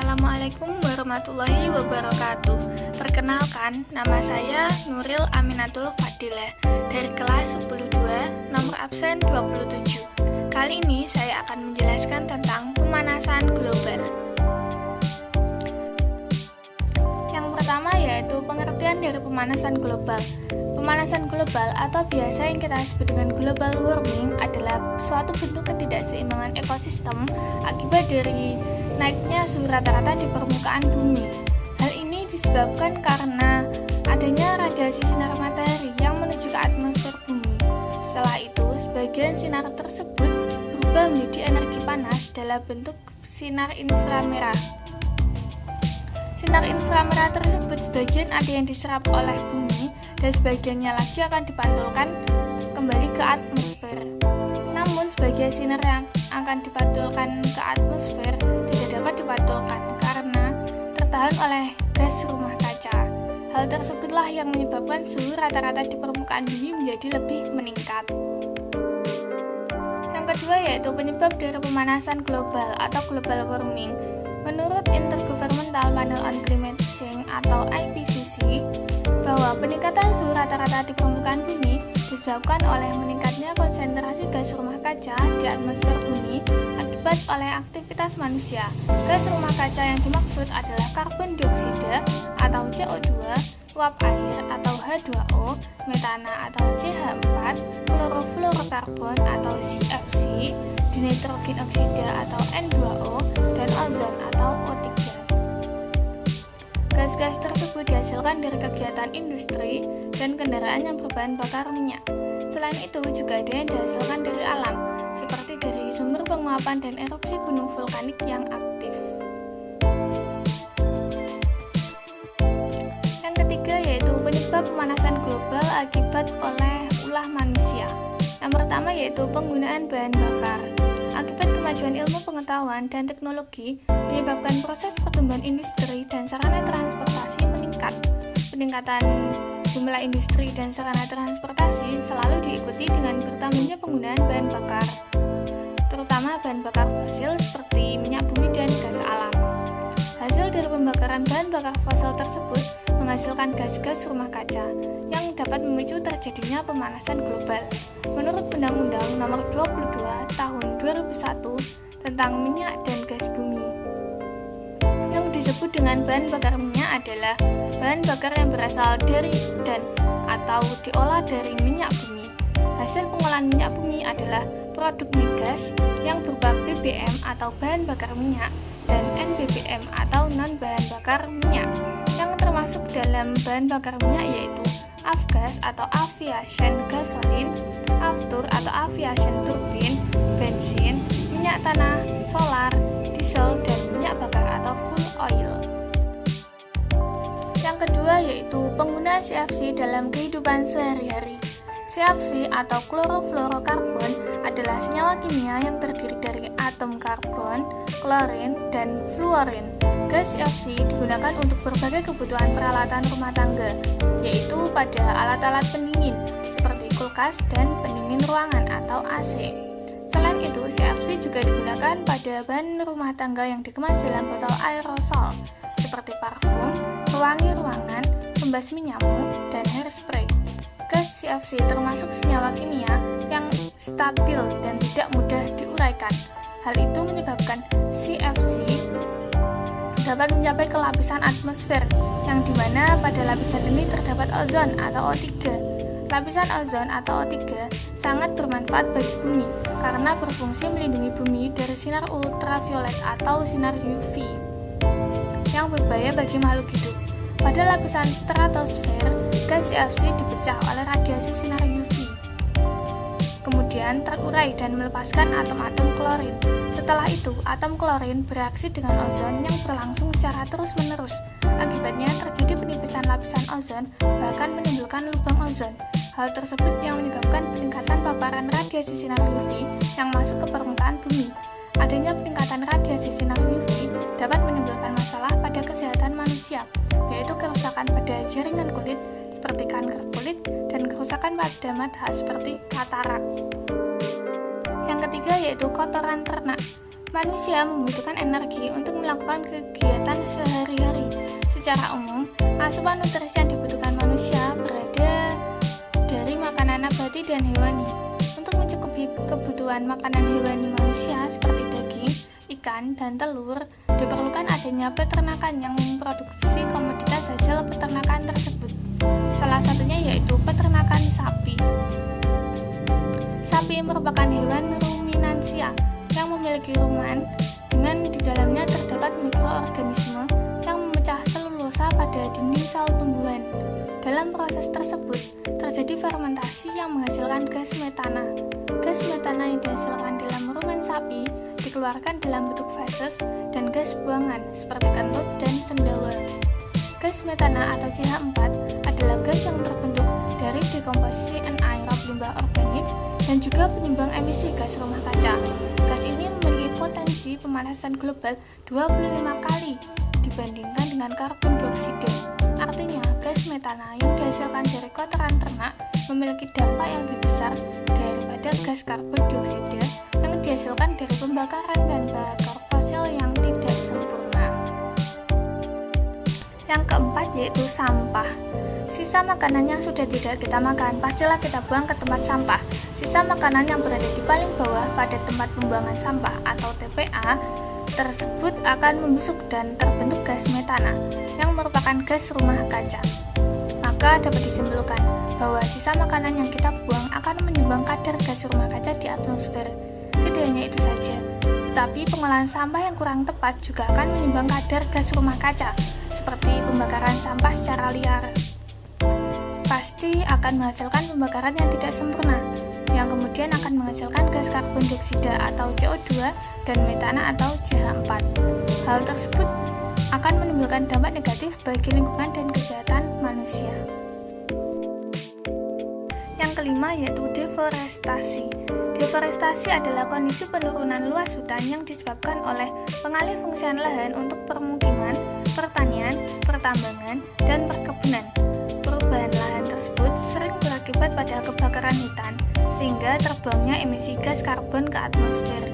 Assalamualaikum warahmatullahi wabarakatuh. Perkenalkan, nama saya Nuril Aminatul Fadilah dari kelas 10-2, nomor absen 27. Kali ini saya akan menjelaskan tentang pemanasan global. Yang pertama yaitu pengertian dari pemanasan global. Pemanasan global atau biasa yang kita sebut dengan global warming adalah suatu bentuk ketidakseimbangan ekosistem akibat dari naiknya suhu rata-rata di permukaan bumi. Hal ini disebabkan karena adanya radiasi sinar matahari yang menuju ke atmosfer bumi. Setelah itu, sebagian sinar tersebut berubah menjadi energi panas dalam bentuk sinar inframerah. Sinar inframerah tersebut sebagian ada yang diserap oleh bumi dan sebagiannya lagi akan dipantulkan kembali ke atmosfer. Namun sebagian sinar yang akan dipantulkan ke atmosfer tidak dapat dipantulkan karena tertahan oleh gas rumah kaca. Hal tersebutlah yang menyebabkan suhu rata-rata di permukaan bumi menjadi lebih meningkat. Yang kedua yaitu penyebab dari pemanasan global atau global warming. Menurut Intergovernmental Panel on Climate Change atau IPCC, bahwa peningkatan suhu rata-rata di permukaan bumi disebabkan oleh meningkatnya konsentrasi gas rumah kaca di atmosfer bumi akibat oleh aktivitas manusia. Gas rumah kaca yang dimaksud adalah karbon dioksida atau CO2, uap air atau H2O, metana atau CH4, klorofluorokarbon atau CFC, dinitrogen oksida atau N2O, dan ozon atau O3. Gas-gas tersebut dihasilkan dari kegiatan industri dan kendaraan yang berbahan bakar minyak. Selain itu juga ada yang dihasilkan dari alam, seperti dari sumber penguapan dan erupsi gunung vulkanik yang aktif. Yang ketiga yaitu penyebab pemanasan global akibat oleh ulah manusia. Yang pertama yaitu penggunaan bahan bakar. Akibat kemajuan ilmu pengetahuan dan teknologi menyebabkan proses pertumbuhan industri dan sarana transportasi meningkat. Peningkatan jumlah industri dan sarana transportasi selalu diikuti dengan bertambahnya penggunaan bahan bakar, terutama bahan bakar fosil seperti minyak bumi dan gas alam. Hasil dari pembakaran bahan bakar fosil tersebut menghasilkan gas-gas rumah kaca yang dapat memicu terjadinya pemanasan global. Menurut Undang-Undang Nomor 22 Tahun 2001 tentang minyak dan gas bumi, yang disebut dengan bahan bakar minyak adalah bahan bakar yang berasal dari dan atau diolah dari minyak bumi. Hasil pengolahan minyak bumi adalah produk migas yang berupa BBM atau bahan bakar minyak dan NBBM atau non bahan bakar minyak. Yang termasuk dalam bahan bakar minyak yaitu avgas atau aviation gasoline, aftur atau aviation turbine, bensin, minyak tanah, solar, diesel, dan minyak bakar atau fuel oil. Yang kedua yaitu penggunaan CFC dalam kehidupan sehari-hari. CFC atau klorofluorokarbon adalah senyawa kimia yang terdiri dari atom karbon, klorin, dan fluorin. Gas CFC digunakan untuk berbagai kebutuhan peralatan rumah tangga, yaitu pada alat-alat pendingin seperti kulkas dan pendingin ruangan atau AC. Selain itu, CFC juga digunakan pada bahan rumah tangga yang dikemas dalam botol aerosol seperti parfum, pewangi ruangan, pembasmi nyamuk, dan hairspray. Gas CFC termasuk senyawa kimia yang stabil dan tidak mudah diuraikan. Hal itu menyebabkan CFC dapat mencapai ke lapisan atmosfer, yang dimana pada lapisan ini terdapat ozon atau O3. Lapisan ozon atau O3 sangat bermanfaat bagi bumi karena berfungsi melindungi bumi dari sinar ultraviolet atau sinar UV yang berbahaya bagi makhluk hidup. Pada lapisan stratosfer, gas CFC dipecah oleh radiasi sinar UV, kemudian terurai dan melepaskan atom-atom klorin. Setelah itu, atom klorin bereaksi dengan ozon yang berlangsung secara terus-menerus. Akibatnya terjadi penipisan lapisan ozon, bahkan menimbulkan lubang ozon. Hal tersebut yang menyebabkan peningkatan paparan radiasi sinar UV yang masuk ke permukaan bumi. Adanya peningkatan radiasi sinar UV dapat menimbulkan masalah pada kesehatan manusia, yaitu kerusakan pada jaringan kulit seperti kanker kulit dan kerusakan pada mata seperti katarak. Yang ketiga yaitu kotoran ternak. Manusia membutuhkan energi untuk melakukan kegiatan sehari-hari. Secara umum, asupan nutrisi yang dibutuhkan manusia berada dari makanan nabati dan hewani. Untuk mencukupi kebutuhan makanan hewani manusia seperti daging, ikan, dan telur, diperlukan adanya peternakan yang memproduksi komoditas hasil peternakan tersebut. Salah satunya yaitu peternakan sapi. Sapi merupakan hewan ruminansia yang memiliki rumen dengan di dalamnya terdapat mikroorganisme yang memecah selulosa pada dinding sel tumbuhan. Dalam proses tersebut, terjadi fermentasi yang menghasilkan gas metana. Gas metana yang dihasilkan dalam rumen sapi dikeluarkan dalam bentuk feses dan gas buangan seperti kentut dan sendawa. Gas metana atau CH4 adalah gas yang terbentuk dari dekomposisi anaerob limbah organik dan juga penyumbang emisi gas rumah kaca. Gas ini memiliki potensi pemanasan global 25 kali dibandingkan dengan karbon dioksida. Artinya, gas metana yang dihasilkan dari kotoran ternak memiliki dampak yang lebih besar daripada gas karbon dioksida yang dihasilkan dari pembakaran bahan bakar fosil yang tidak sempurna. Yang keempat yaitu sampah. Sisa makanan yang sudah tidak kita makan pastilah kita buang ke tempat sampah. Sisa makanan yang berada di paling bawah pada tempat pembuangan sampah atau TPA tersebut akan membusuk dan terbentuk gas metana yang merupakan gas rumah kaca. Maka dapat disimpulkan bahwa sisa makanan yang kita buang akan menyumbang kadar gas rumah kaca di atmosfer. Tidak hanya itu saja, tetapi pengolahan sampah yang kurang tepat juga akan menyumbang kadar gas rumah kaca, seperti pembakaran sampah secara liar. Pasti akan menghasilkan pembakaran yang tidak sempurna, yang kemudian akan menghasilkan gas karbon dioksida atau CO2 dan metana atau CH4. Hal tersebut akan menimbulkan dampak negatif bagi lingkungan dan kesehatan manusia. Yang kelima yaitu deforestasi. Deforestasi adalah kondisi penurunan luas hutan yang disebabkan oleh pengalihfungsian lahan untuk permukiman, pertanian, pertambangan, dan perkebunan. Perubahan lahan tersebut sering berakibat pada kebakaran hutan, sehingga terbuangnya emisi gas karbon ke atmosfer.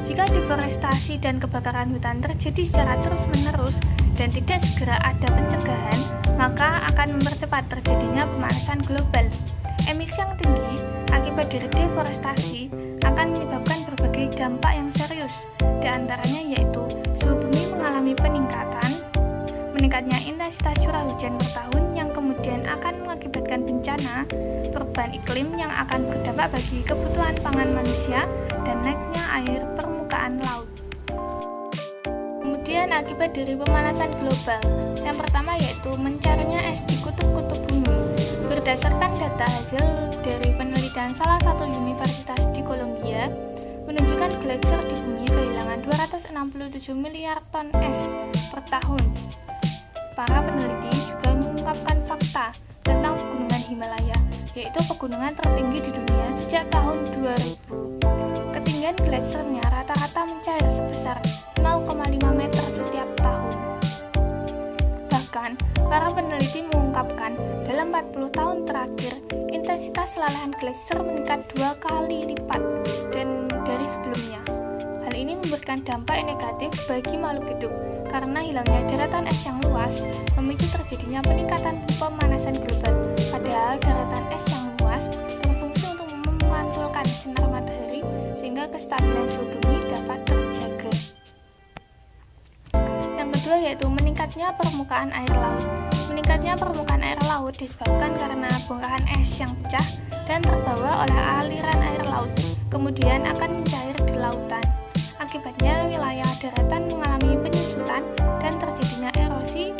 Jika deforestasi dan kebakaran hutan terjadi secara terus-menerus dan tidak segera ada pencegahan, maka akan mempercepat terjadinya pemanasan global. Emisi yang tinggi akibat dari deforestasi akan menyebabkan berbagai dampak yang serius, di antaranya yaitu suhu bumi mengalami meningkatnya intensitas curah hujan per tahun yang kemudian akan mengakibatkan bencana, perubahan iklim yang akan berdampak bagi kebutuhan pangan manusia, dan naiknya air permukaan laut. Kemudian akibat dari pemanasan global, yang pertama yaitu mencarnya es di kutub-kutub bumi. Berdasarkan data hasil dari penelitian salah satu universitas di Kolombia, menunjukkan gletser di bumi kehilangan 267 miliar ton es per tahun. Para peneliti juga mengungkapkan fakta tentang pegunungan Himalaya, yaitu pegunungan tertinggi di dunia sejak tahun 2000. Ketinggian gletsernya rata-rata mencair sebesar 0,5 meter setiap tahun. Bahkan, para peneliti mengungkapkan dalam 40 tahun terakhir, intensitas lalahan gletser meningkat 2 kali lipat dan dari sebelumnya. Hal ini memberikan dampak negatif bagi makhluk hidup, karena hilangnya daratan es yang luas memicu terjadinya peningkatan pemanasan global. Padahal daratan es yang luas berfungsi untuk memantulkan sinar matahari sehingga kestabilan suhu bumi dapat terjaga. Yang kedua yaitu meningkatnya permukaan air laut. Meningkatnya permukaan air laut disebabkan karena bongkahan es yang pecah dan terbawa oleh aliran air laut, kemudian akan mencair di lautan. Akibatnya wilayah daratan mengalami penyusutan dan terjadinya erosi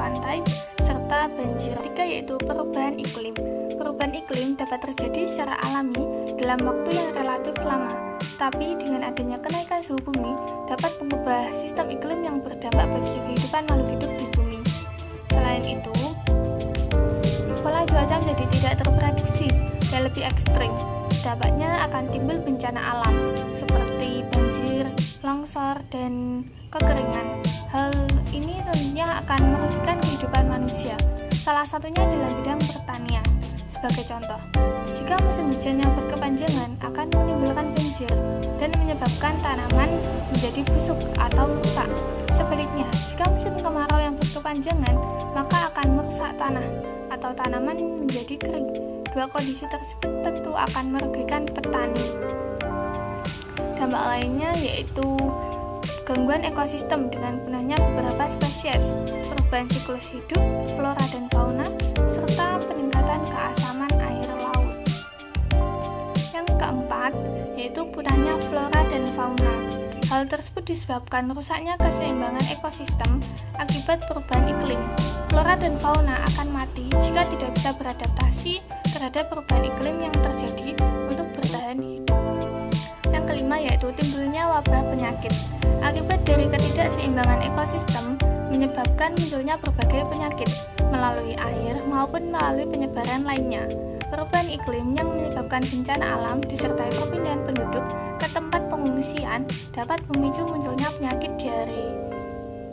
pantai serta banjir. Ketiga yaitu perubahan iklim. Perubahan iklim dapat terjadi secara alami dalam waktu yang relatif lama, tapi dengan adanya kenaikan suhu bumi dapat mengubah sistem iklim yang berdampak bagi kehidupan makhluk hidup di bumi. Selain itu, pola cuaca menjadi tidak terprediksi dan lebih ekstrim. Dampaknya akan timbul bencana alam seperti banjir, longsor, dan kekeringan. Hal ini tentunya akan merugikan kehidupan manusia, salah satunya dalam bidang pertanian, sebagai contoh. Jika musim hujan yang berkepanjangan akan menimbulkan banjir dan menyebabkan tanaman menjadi busuk atau rusak. Sebaliknya, jika musim kemarau yang berkepanjangan, maka akan merusak tanah atau tanaman menjadi kering. Dua kondisi tersebut tentu akan merugikan petani. Dampak lainnya yaitu gangguan ekosistem dengan punahnya beberapa spesies, perubahan siklus hidup, flora dan fauna, serta peningkatan keasaman air laut. Yang keempat, yaitu punahnya flora dan fauna. Hal tersebut disebabkan rusaknya keseimbangan ekosistem akibat perubahan iklim. Flora dan fauna akan mati jika tidak bisa beradaptasi terhadap perubahan iklim yang terjadi untuk bertahan hidup. Yang kelima, yaitu timbulnya wabah penyakit. Akibat dari ketidakseimbangan ekosistem menyebabkan munculnya berbagai penyakit melalui air maupun melalui penyebaran lainnya. Perubahan iklim yang menyebabkan bencana alam disertai perpindahan penduduk ke tempat pengungsian dapat memicu munculnya penyakit diare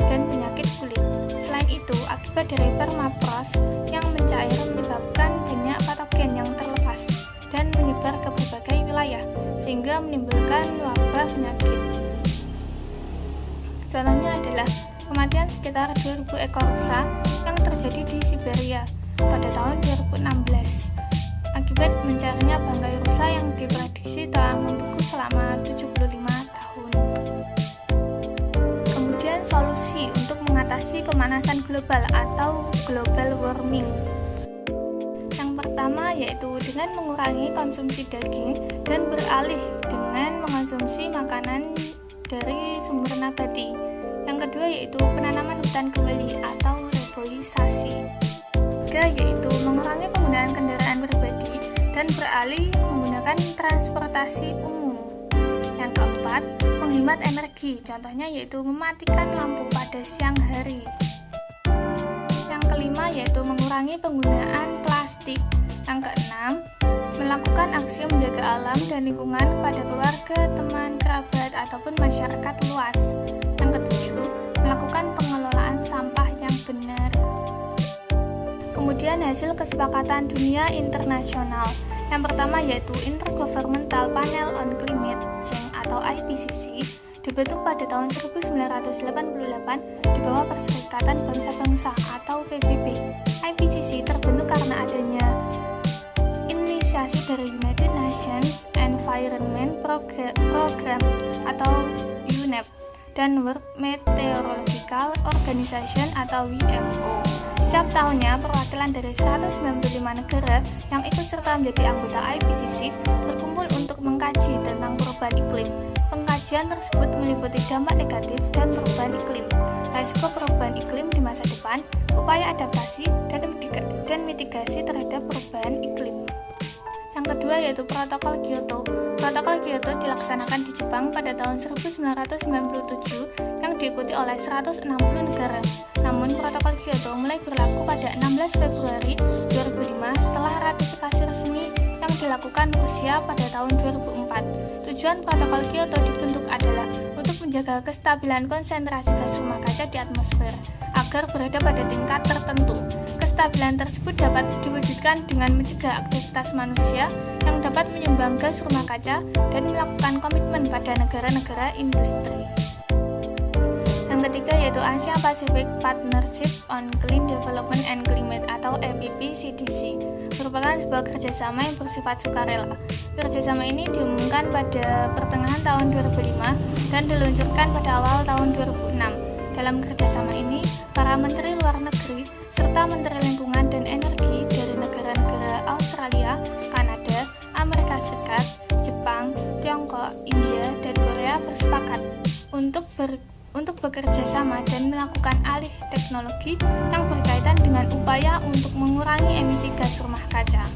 dan penyakit kulit. Selain itu, akibat dari permafrost yang mencair menyebabkan banyak patogen yang terlepas dan menyebar ke berbagai wilayah sehingga menimbulkan wabah penyakit. Contohnya adalah kematian sekitar 2.000 ekor rusa yang terjadi di Siberia pada tahun 2016 akibat mencarinya bangkai rusa yang diprediksi telah membeku selama 75 tahun. Kemudian solusi untuk mengatasi pemanasan global atau global warming. Yang pertama yaitu dengan mengurangi konsumsi daging dan beralih dengan mengonsumsi makanan dari sumber nabati. Yang kedua yaitu penanaman hutan kembali atau reboisasi. Ketiga yaitu mengurangi penggunaan kendaraan pribadi dan beralih menggunakan transportasi umum. Yang keempat, menghemat energi. Contohnya yaitu mematikan lampu pada siang hari. Yang kelima yaitu mengurangi penggunaan plastik. Yang keenam, melakukan aksi menjaga alam dan lingkungan kepada keluarga, teman, kerabat, ataupun masyarakat luas. Yang ketujuh, melakukan pengelolaan sampah yang benar. Kemudian hasil kesepakatan dunia internasional. Yang pertama yaitu Intergovernmental Panel on Climate Change atau IPCC, dibentuk pada tahun 1988 di bawah Perserikatan Bangsa-Bangsa atau PBB. IPCC terbentuk karena adanya inisiasi dari United Nations Environment Program atau UNEP dan World Meteorological Organization atau WMO. Setiap tahunnya, perwakilan dari 195 negara yang ikut serta menjadi anggota IPCC berkumpul untuk mengkaji tentang perubahan iklim. Pengkajian tersebut meliputi dampak negatif dan perubahan iklim, risiko perubahan iklim di masa depan, upaya adaptasi, dan mitigasi terhadap perubahan iklim. Yang kedua yaitu Protokol Kyoto. Protokol Kyoto dilaksanakan di Jepang pada tahun 1997 yang diikuti oleh 160 negara. Namun Protokol Kyoto mulai berlaku pada 16 Februari 2005 setelah ratifikasi resmi yang dilakukan Rusia pada tahun 2004. Tujuan Protokol Kyoto dibentuk adalah untuk menjaga kestabilan konsentrasi gas rumah kaca di atmosfer agar berada pada tingkat tertentu. Kestabilan tersebut dapat diwujudkan dengan mencegah aktivitas manusia yang dapat menyumbang gas rumah kaca dan melakukan komitmen pada negara-negara industri. Yang ketiga yaitu Asia Pacific Partnership on Clean Development and Climate atau APPCDC, merupakan sebuah kerjasama yang bersifat sukarela. Kerjasama ini diumumkan pada pertengahan tahun 2005 dan diluncurkan pada awal tahun 2006. Dalam kerjasama ini, para menteri luar negeri serta menteri lingkungan dan energi dari negara-negara Australia, Kanada, Amerika Serikat, Jepang, Tiongkok, India, dan Korea bersepakat untuk bekerja sama dan melakukan alih teknologi yang berkaitan dengan upaya untuk mengurangi emisi gas rumah kaca.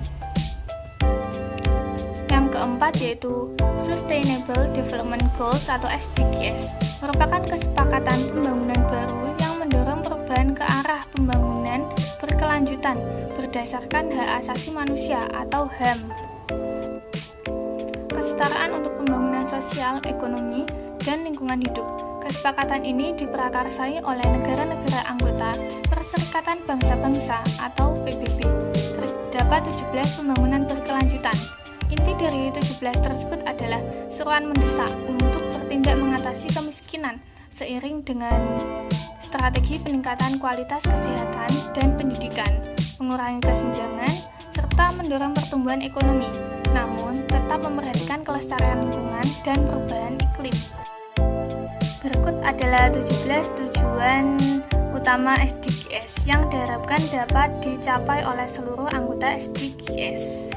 Yang keempat yaitu Sustainable Development Goals atau SDGs, merupakan kesepakatan pembangunan baru yang mendorong perubahan ke arah pembangunan berkelanjutan berdasarkan hak asasi manusia atau HAM. Kesetaraan untuk pembangunan sosial, ekonomi, dan lingkungan hidup. Kesepakatan ini diprakarsai oleh negara-negara anggota Perserikatan Bangsa-Bangsa atau PBB. Terdapat 17 pembangunan berkelanjutan. Inti dari 17 tersebut adalah seruan mendesak untuk bertindak mengatasi kemiskinan seiring dengan strategi peningkatan kualitas kesehatan dan pendidikan, mengurangi kesenjangan, serta mendorong pertumbuhan ekonomi, namun tetap memperhatikan kelestarian lingkungan dan perubahan iklim. Berikut adalah 17 tujuan utama SDGs yang diharapkan dapat dicapai oleh seluruh anggota SDGs.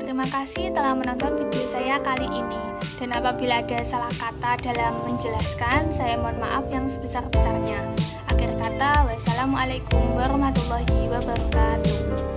Terima kasih telah menonton video saya kali ini, dan apabila ada salah kata dalam menjelaskan, saya mohon maaf yang sebesar-besarnya. Akhir kata, wassalamualaikum warahmatullahi wabarakatuh.